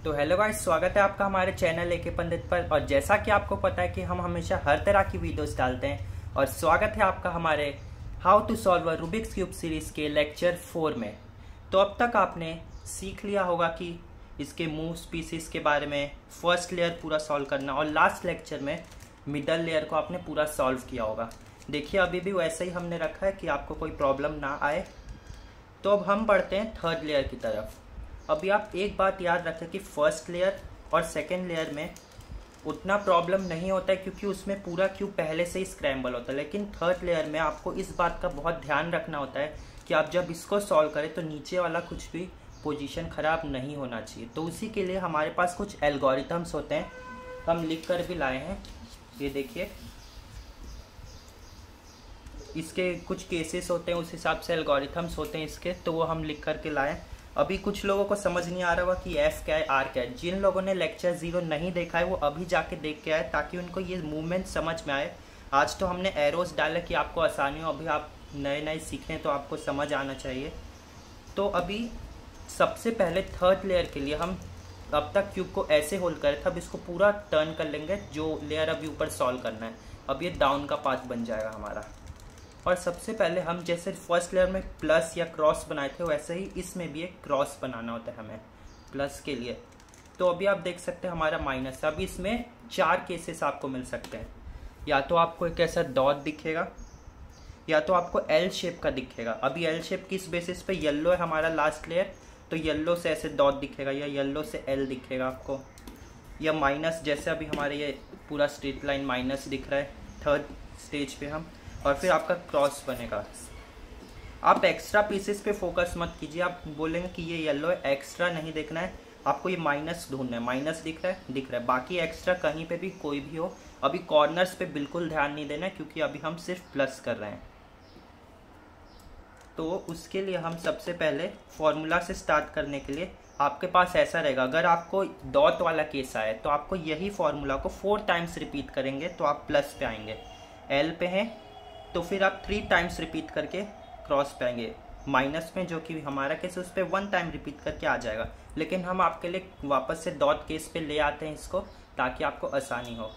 तो hello guys, स्वागत है आपका हमारे चैनल एके पंडित पर। और जैसा कि आपको पता है कि हम हमेशा हर तरह की वीडियोस डालते हैं और स्वागत है आपका हमारे how to solve a Rubik's cube series के लेक्चर 4 में। तो अब तक आपने सीख लिया होगा कि इसके मूव स्पीसीज के बारे में, फर्स्ट लेयर पूरा सॉल्व करना, और लास्ट लेक्चर में मिडल लेयर को आपने पूरा सॉल्व किया होगा। देखिए अभी भी वैसे ही हमने रखा है कि आपको कोई प्रॉब्लम ना आए। तो अब हम बढ़ते हैं थर्ड लेयर की तरफ। अभी आप एक बात याद रखें कि फर्स्ट लेयर और सेकेंड लेयर में उतना प्रॉब्लम नहीं होता है क्योंकि उसमें पूरा क्यूब पहले से ही स्क्रैम्बल होता है। लेकिन थर्ड लेयर में आपको इस बात का बहुत ध्यान रखना होता है कि आप जब इसको सॉल्व करें तो नीचे वाला कुछ भी पोजीशन खराब नहीं होना चाहिए। तो उसी के लिए हमारे पास कुछ एल्गोरिथम्स होते हैं, हम लिख कर भी लाए हैं। ये देखिए, इसके कुछ केसेस होते हैं, उस हिसाब से एल्गोरिथम्स होते हैं इसके, तो वो हम लिख करके लाए। अभी कुछ लोगों को समझ नहीं आ रहा होगा कि एफ क्या है, आर क्या है। जिन लोगों ने लेक्चर 0 नहीं देखा है वो अभी जाके देख के आए ताकि उनको ये मूवमेंट समझ में आए। आज तो हमने एरोस डाला कि आपको आसानी हो, अभी आप नए नए सीख रहे हैं तो आपको समझ आना चाहिए। तो अभी सबसे पहले थर्ड लेयर के लिए हम अब तक क्यूब को ऐसे होल्ड करे थे, अब इसको पूरा टर्न कर लेंगे। जो लेयर अभी ऊपर सॉल्व करना है, अब ये डाउन का पाथ बन जाएगा हमारा। और सबसे पहले हम जैसे फर्स्ट लेयर में प्लस या क्रॉस बनाए थे वैसे ही इसमें भी एक क्रॉस बनाना होता है हमें प्लस के लिए। तो अभी आप देख सकते हैं हमारा माइनस। अब इसमें 4 केसेस आपको मिल सकते हैं। या तो आपको एक ऐसा डॉट दिखेगा, या तो आपको एल शेप का दिखेगा। अभी एल शेप किस बेसिस पे, येलो है हमारा लास्ट लेयर, तो येलो से ऐसे डॉट दिखेगा या येलो से एल दिखेगा आपको। या माइनस, जैसे अभी हमारे ये पूरा स्ट्रेट लाइन माइनस दिख रहा है थर्ड स्टेज पे हम। और फिर आपका क्रॉस बनेगा। आप एक्स्ट्रा पीसेस पे फोकस मत कीजिए। आप बोलेंगे कि ये येलो है, एक्स्ट्रा नहीं देखना है आपको, ये माइनस ढूंढना है। माइनस दिख रहा है, दिख रहा है, बाकी एक्स्ट्रा कहीं पे भी कोई भी हो। अभी कॉर्नर्स पे बिल्कुल ध्यान नहीं देना है क्योंकि अभी हम सिर्फ प्लस कर रहे हैं। तो उसके लिए हम सबसे पहले फॉर्मूला से स्टार्ट करने के लिए आपके पास ऐसा रहेगा। अगर आपको डॉट वाला केस आए तो आपको यही फॉर्मूला को 4 टाइम्स रिपीट करेंगे तो आप प्लस पे आएंगे। एल पे हैं तो फिर आप 3 टाइम्स रिपीट करके क्रॉस पे आएंगे। माइनस में जो कि हमारा केस है उस पर 1 टाइम रिपीट करके आ जाएगा। लेकिन हम आपके लिए वापस से डॉट केस पे ले आते हैं इसको ताकि आपको आसानी हो।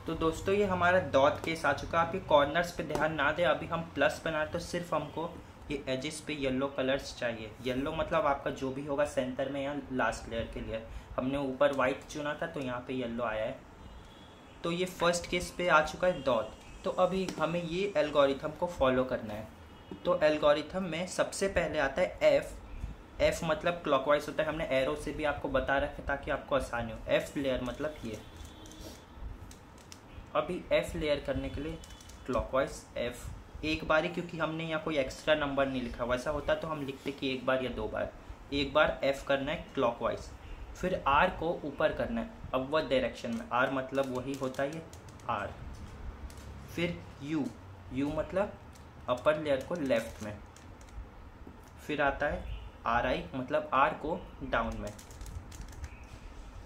तो दोस्तों ये हमारा डॉट केस आ चुका है। आप ये कॉर्नर्स पे ध्यान ना दें, अभी हम प्लस बना तो सिर्फ हमको ये एजेस पे येलो कलर्स चाहिए। येलो मतलब आपका जो भी होगा सेंटर में या लास्ट लेयर के लिए। हमने ऊपर वाइट चुना था तो यहाँ पे येलो आया है। तो ये फर्स्ट केस पे आ चुका है डॉट। तो अभी हमें ये एल्गोरिथम को फॉलो करना है। तो एल्गोरिथम में सबसे पहले आता है एफ। एफ मतलब क्लॉकवाइज होता है, हमने एरो से भी आपको बता रखा है ताकि आपको आसानी हो। एफ लेयर मतलब ये। अभी एफ लेयर करने के लिए क्लॉकवाइज एफ एक बार ही, क्योंकि हमने यहाँ कोई एक्स्ट्रा नंबर नहीं लिखा। वैसा होता तो हम लिखते कि एक बार या 2 बार। एक बार एफ करना है क्लॉकवाइज। फिर आर को ऊपर करना है अपवर्ड डायरेक्शन में। आर मतलब वही होता है ये आर। फिर यू, यू मतलब अपर लेयर को लेफ्ट में। फिर आता है आर आई मतलब आर को डाउन में।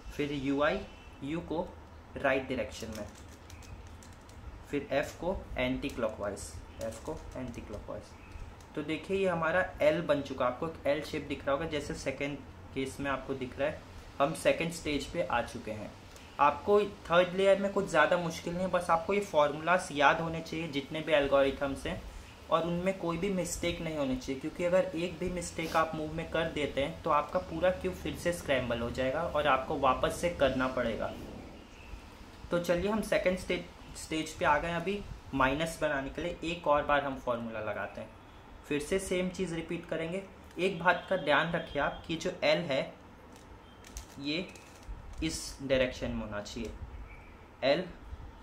फिर यू आई, यू को राइट डायरेक्शन में। फिर एफ को एंटी क्लॉकवाइज, एफ को एंटी क्लॉकवाइज। तो देखिए ये हमारा एल बन चुका। आपको एक एल शेप दिख रहा होगा जैसे सेकेंड केस में आपको दिख रहा है। हम सेकेंड स्टेज पे आ चुके हैं। आपको थर्ड लेयर में कुछ ज़्यादा मुश्किल नहीं है, बस आपको ये फॉर्मूलास याद होने चाहिए जितने भी एल्गोरिथम्स हैं, और उनमें कोई भी मिस्टेक नहीं होनी चाहिए। क्योंकि अगर एक भी मिस्टेक आप मूव में कर देते हैं तो आपका पूरा क्यूब फिर से स्क्रैम्बल हो जाएगा और आपको वापस से करना पड़ेगा। तो चलिए हम सेकेंड स्टेज पे आ गए। अभी माइनस बनाने के लिए एक और बार हम फॉर्मूला लगाते हैं। फिर से सेम चीज़ रिपीट करेंगे। एक बात का ध्यान रखिए आप कि जो एल है ये इस डायरेक्शन में होना चाहिए। एल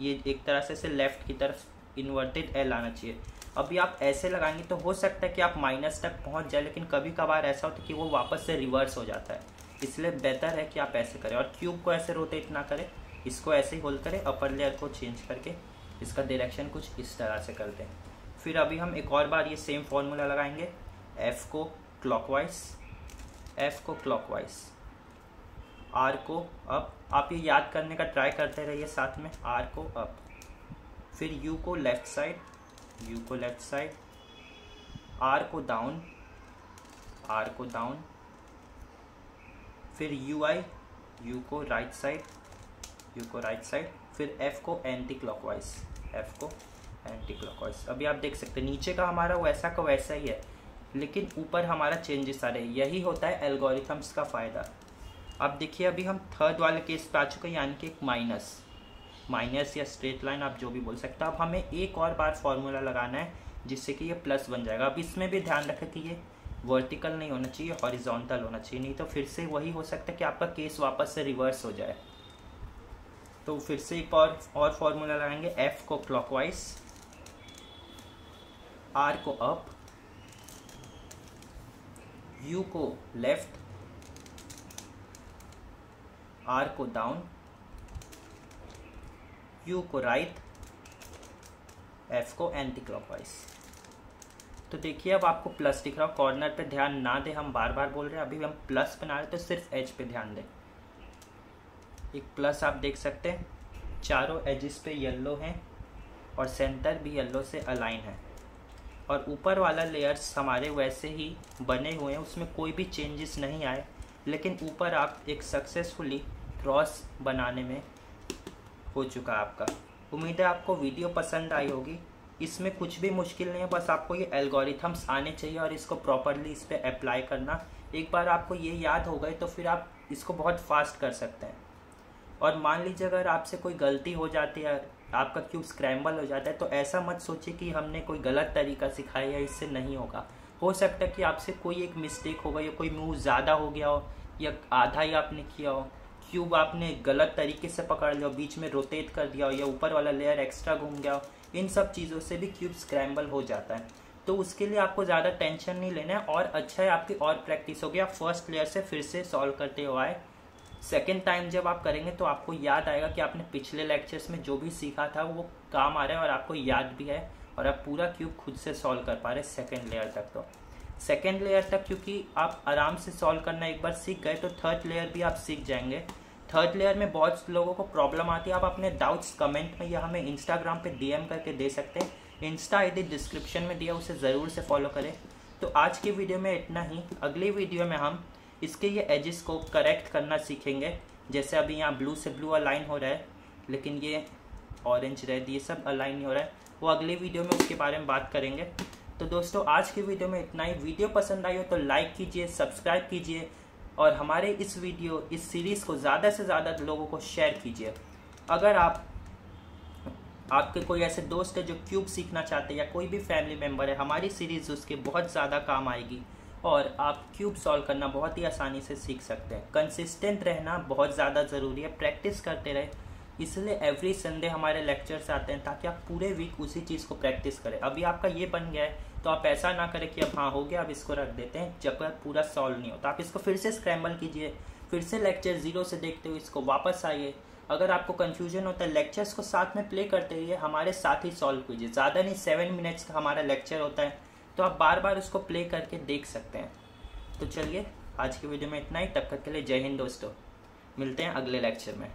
ये एक तरह से लेफ्ट की तरफ इन्वर्टेड एल आना चाहिए। अभी आप ऐसे लगाएंगे तो हो सकता है कि आप माइनस तक पहुंच जाए, लेकिन कभी कभार ऐसा होता है कि वो वापस से रिवर्स हो जाता है। इसलिए बेहतर है कि आप ऐसे करें और क्यूब को ऐसे रोटेट ना करें, इसको ऐसे ही होल्ड करें। अपर लेयर को चेंज करके इसका डायरेक्शन कुछ इस तरह से करते हैं। फिर अभी हम एक और बार ये सेम फॉर्मूला लगाएंगे। एफ को क्लॉकवाइज, एफ को क्लॉकवाइज, आर को अप। आप ये याद करने का ट्राई करते रहिए साथ में, आर को अप। फिर यू को लेफ्ट साइड, यू को लेफ्ट साइड, आर को डाउन, फिर यू आई, यू को राइट साइड, फिर एफ को एंटी क्लॉकवाइज, अभी आप देख सकते हैं नीचे का हमारा वैसा का वैसा ही है, लेकिन ऊपर हमारा चेंजेस आ रहे हैं। यही होता है एल्गोरिथम्स का फ़ायदा। अब देखिए अभी हम थर्ड वाले केस पे आ चुके हैं, यानी कि एक माइनस या स्ट्रेट लाइन आप जो भी बोल सकते हो। अब हमें एक और बार फॉर्मूला लगाना है जिससे कि ये प्लस बन जाएगा। अब इसमें भी ध्यान रखें कि ये वर्टिकल नहीं होना चाहिए, हॉरिजॉन्टल होना चाहिए, नहीं तो फिर से वही हो सकता है कि आपका केस वापस से रिवर्स हो जाए। तो फिर से एक और फॉर्मूला लगाएंगे, एफ को क्लॉकवाइज, आर को अप, यू को लेफ्ट, आर को डाउन, यू को राइट, एफ को एंटी क्लॉकवाइज। तो देखिए अब आपको प्लस दिख रहा हो, कॉर्नर पे ध्यान ना दे, हम बार बार बोल रहे हैं, अभी हम प्लस बना रहे हैं तो सिर्फ एज पे ध्यान दें। एक प्लस आप देख सकते हैं, चारों एजेस पे येलो हैं और सेंटर भी येलो से अलाइन है, और ऊपर वाला लेयर्स हमारे वैसे ही बने हुए हैं, उसमें कोई भी चेंजेस नहीं आए, लेकिन ऊपर आप एक सक्सेसफुली क्रॉस बनाने में हो चुका है आपका। उम्मीद है आपको वीडियो पसंद आई होगी। इसमें कुछ भी मुश्किल नहीं है, बस आपको ये एल्गोरिथम्स आने चाहिए और इसको प्रॉपरली इस पर अप्लाई करना। एक बार आपको ये याद हो गए तो फिर आप इसको बहुत फास्ट कर सकते हैं। और मान लीजिए अगर आपसे कोई गलती हो जाती है, आपका क्यूब स्क्रैम्बल हो जाता है, तो ऐसा मत सोचिए कि हमने कोई गलत तरीका सिखाया है, इससे नहीं होगा। हो सकता है कि आपसे कोई एक मिस्टेक हो गई, या कोई मूव ज़्यादा हो गया हो, या आधा ही आपने किया हो, क्यूब आपने गलत तरीके से पकड़ लिया हो, बीच में रोटेट कर दिया हो, या ऊपर वाला लेयर एक्स्ट्रा घूम गया हो, इन सब चीज़ों से भी क्यूब स्क्रैम्बल हो जाता है। तो उसके लिए आपको ज़्यादा टेंशन नहीं लेना है, और अच्छा है आपकी और प्रैक्टिस होगी, आप फर्स्ट लेयर से फिर से सॉल्व करते हो आए। सेकेंड टाइम जब आप करेंगे तो आपको याद आएगा कि आपने पिछले लेक्चर्स में जो भी सीखा था वो काम आ रहा है और आपको याद भी है, और आप पूरा क्यूब खुद से सॉल्व कर पा रहे हैं सेकेंड लेयर तक। तो सेकेंड लेयर तक क्योंकि आप आराम से सॉल्व करना एक बार सीख गए, तो थर्ड लेयर भी आप सीख जाएंगे। थर्ड लेयर में बहुत लोगों को प्रॉब्लम आती है, आप अपने डाउट्स कमेंट में या हमें इंस्टाग्राम पे डीएम करके दे सकते हैं। इंस्टा आईडी डिस्क्रिप्शन में दिया, उसे ज़रूर से फॉलो करें। तो आज की वीडियो में इतना ही। अगली वीडियो में हम इसके ये एजेस को करेक्ट करना सीखेंगे। जैसे अभी यहाँ ब्लू से ब्लू अलाइन हो रहा है, लेकिन ये ऑरेंज रेड ये सब अलाइन नहीं हो रहा है, वो अगली वीडियो में उसके बारे में बात करेंगे। तो दोस्तों आज की वीडियो में इतना ही। वीडियो पसंद आई हो तो लाइक कीजिए, सब्सक्राइब कीजिए, और हमारे इस सीरीज़ को ज़्यादा से ज़्यादा लोगों को शेयर कीजिए। अगर आपके कोई ऐसे दोस्त है जो क्यूब सीखना चाहते हैं, या कोई भी फैमिली मेम्बर है, हमारी सीरीज़ उसके बहुत ज़्यादा काम आएगी, और आप क्यूब सॉल्व करना बहुत ही आसानी से सीख सकते हैं। कंसिस्टेंट रहना बहुत ज़्यादा ज़रूरी है, प्रैक्टिस करते रहे, इसलिए एवरी संडे हमारे लेक्चर्स आते हैं, ताकि आप पूरे वीक उसी चीज़ को प्रैक्टिस करें। अभी आपका ये बन गया है तो आप ऐसा ना करें कि अब हाँ हो गया अब इसको रख देते हैं, जब तक पूरा सॉल्व नहीं होता। आप इसको फिर से स्क्रैम्बल कीजिए, फिर से लेक्चर 0 से देखते हुए इसको वापस आइए। अगर आपको कन्फ्यूजन होता है, लेक्चर्स को साथ में प्ले करते रहिए, हमारे साथ ही सॉल्व कीजिए। ज़्यादा नहीं, 7 मिनट्स का हमारा लेक्चर होता है, तो आप बार बार उसको प्ले करके देख सकते हैं। तो चलिए आज की वीडियो में इतना ही। तब तक के लिए जय हिंद दोस्तों, मिलते हैं अगले लेक्चर में।